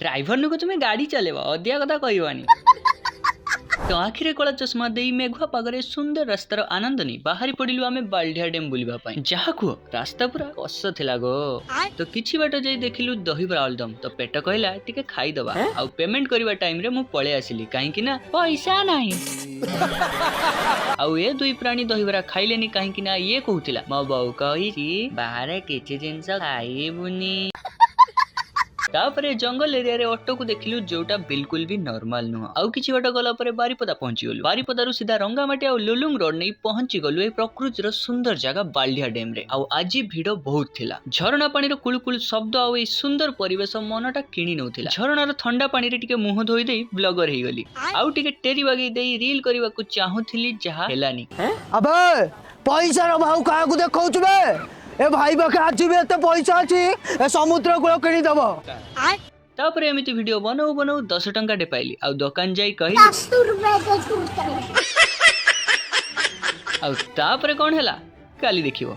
Driver नुको तुम्हें गाड़ी चलेवा अधिया कथा कहवानी तो आखिरे कला चश्मा दे मेघुआ पागरे सुंदर रास्तार आनंद नहीं बाहरी पड़िलु आमे बाल्डिया डेम बुलिबा पई जहा को रास्ता पूरा कस थिला गो तो किछि बाट जाई देखिलु दहीबरा आलदम तो पेट कहला टिके खाई दबा आ पेमेंट करबा टाइम रे मु पळे आसिली काहे कि ना पैसा नाही आ ए दुई प्राणी दहीबरा खाइलेनी काहे कि ना ये कहउतिला मो बाऊ कहिछि बाहर किछि जिंस खाइबुनी तापरे जंगल एरिया रे ऑटो को देखिलु जोटा बिल्कुल भी नॉर्मल नुह आउ किछि बाट गला परे बारीपदा पहुंची गलु बारीपदारु सीधा रंगामाटी आ लुलुंग रोड नै पहुंची गलु ए प्रकृतिर सुंदर जगह बाल्डिया डेम रे आउ आजी भिड़ बहुत थिला झरणा पानी रो कुलकुल शब्द आ ए सुंदर परिवेश मनटा किणी नउथिला झरणार ठंडा पानी रे टिके मुह धोई देई ब्लॉगर हे गली आउ टिके टेरी बागी देई रील करबा को चाहुथिली जहा हेलानी अबे पैसा रो भाव काहा को देखौछु बे ए भाई बके आज भी एते पैसा अछि ए समुद्र कूल किनी दबो तापरे एमिति वीडियो बनाऊ बनाऊ 10 टंका दे पाइली आ दुकान जाई कहि 10 रुपया दे कुर्ता आ तापरे कोन हैला काली देखिबो।